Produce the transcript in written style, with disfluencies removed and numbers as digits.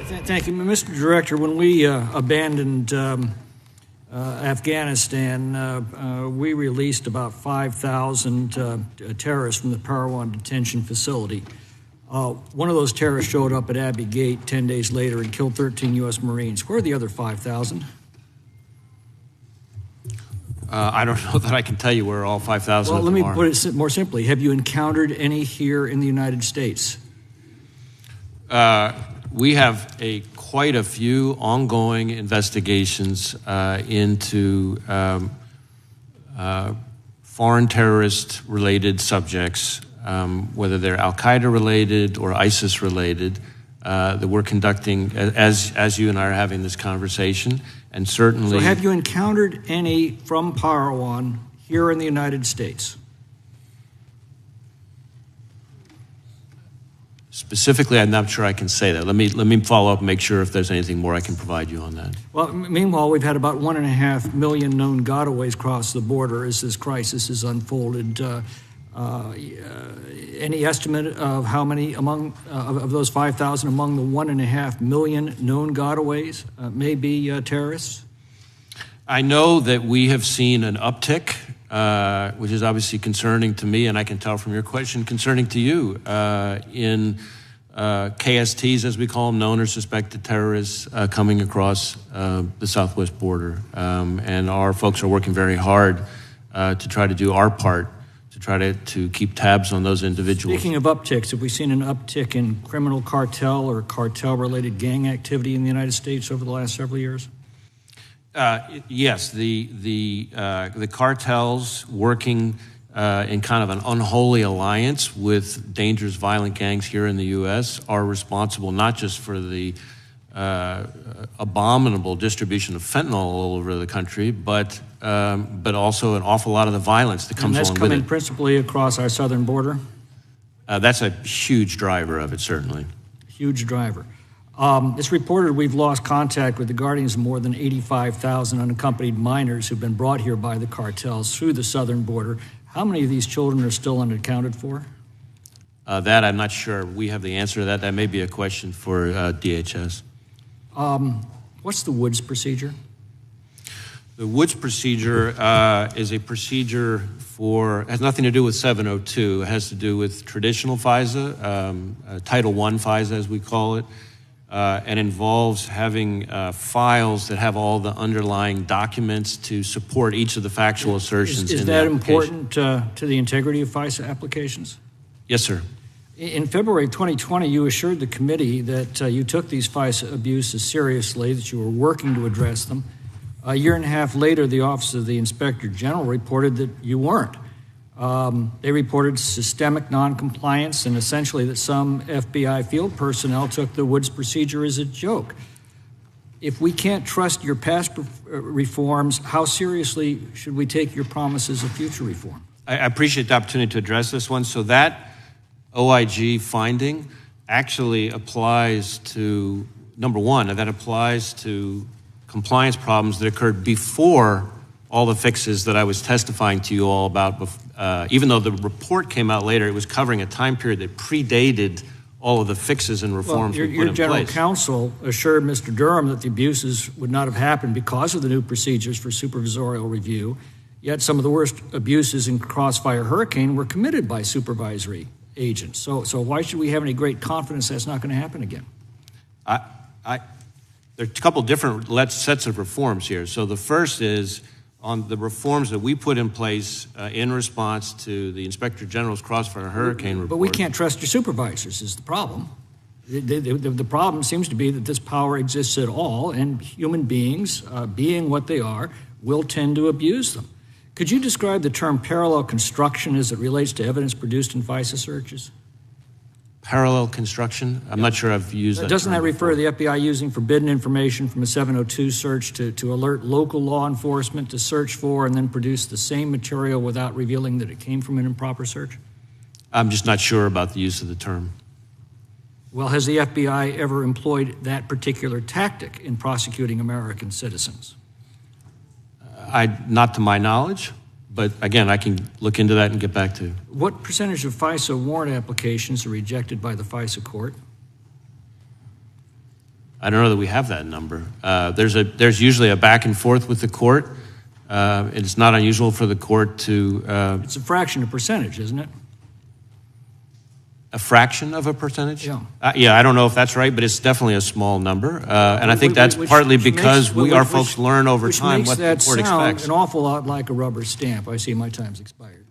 Thank you. Mr. Director, when we abandoned Afghanistan, we released about 5,000 terrorists from the Parowan detention facility. One of those terrorists showed up at Abbey Gate 10 days later and killed 13 U.S. Marines. Where are the other 5,000? I don't know that I can tell you where all 5,000 of them are. Well, let me put it more simply. Have you encountered any here in the United States? We have quite a few ongoing investigations into foreign terrorist-related subjects, whether they're al-Qaeda-related or ISIS-related, that we're conducting as you and I are having this conversation, and certainly... So have you encountered any from Parowan here in the United States? Specifically, I'm not sure I can say that. Let me follow up and make sure if there's anything more I can provide you on that. Well, meanwhile, we've had about 1.5 million known gotaways cross the border as this crisis has unfolded. Any estimate of how many of those 5,000 among the 1.5 million known gotaways may be terrorists? I know that we have seen an uptick, which is obviously concerning to me, and I can tell from your question, concerning to you, in KSTs, as we call them, known or suspected terrorists coming across the southwest border. And our folks are working very hard to try to do our part to try to keep tabs on those individuals. Speaking of upticks, have we seen an uptick in criminal cartel or cartel-related gang activity in the United States over the last several years? Yes, the cartels working in kind of an unholy alliance with dangerous violent gangs here in the U.S. are responsible not just for the abominable distribution of fentanyl all over the country, but also an awful lot of the violence that comes along with it. And that's coming principally across our southern border? That's a huge driver of it, certainly. Huge driver. It's reported we've lost contact with the guardians of more than 85,000 unaccompanied minors who've been brought here by the cartels through the southern border. How many of these children are still unaccounted for? That I'm not sure. We have the answer to that. That may be a question for DHS. What's the Woods procedure? The Woods procedure is a procedure has nothing to do with 702. It has to do with traditional FISA, Title I FISA as we call it, and involves having files that have all the underlying documents to support each of the factual assertions in the application. Is that important to the integrity of FISA applications? Yes, sir. In February 2020, you assured the committee that you took these FISA abuses seriously, that you were working to address them. A year and a half later, the Office of the Inspector General reported that you weren't. They reported systemic noncompliance and essentially that some FBI field personnel took the Woods procedure as a joke. If we can't trust your past reforms, how seriously should we take your promises of future reform? I appreciate the opportunity to address this one. So that OIG finding actually applies to, number one, that applies to compliance problems that occurred before all the fixes that I was testifying to you all about. Even though the report came out later, it was covering a time period that predated all of the fixes and reforms we put in place. Your general counsel assured Mr. Durham that the abuses would not have happened because of the new procedures for supervisorial review, yet some of the worst abuses in Crossfire Hurricane were committed by supervisory agents. So why should we have any great confidence that's not going to happen again? There are a couple different sets of reforms here. So the first is on the reforms that we put in place in response to the Inspector General's Crossfire Hurricane report. But we can't trust your supervisors is the problem. The problem seems to be that this power exists at all, and human beings, being what they are, will tend to abuse them. Could you describe the term parallel construction as it relates to evidence produced in FISA searches? Parallel construction? I'm not sure I've used that. Doesn't that refer to the FBI using forbidden information from a 702 search to alert local law enforcement to search for and then produce the same material without revealing that it came from an improper search? I'm just not sure about the use of the term. Well, has the FBI ever employed that particular tactic in prosecuting American citizens? Not to my knowledge. But again, I can look into that and get back to you. What percentage of FISA warrant applications are rejected by the FISA court? I don't know that we have that number. There's usually a back and forth with the court. It's not unusual for the court to... it's a fraction of percentage, isn't it? A fraction of a percentage? Yeah. I don't know if that's right, but it's definitely a small number. And I think that's partly because our folks learn over time what the court expects. An awful lot like a rubber stamp. I see my time's expired.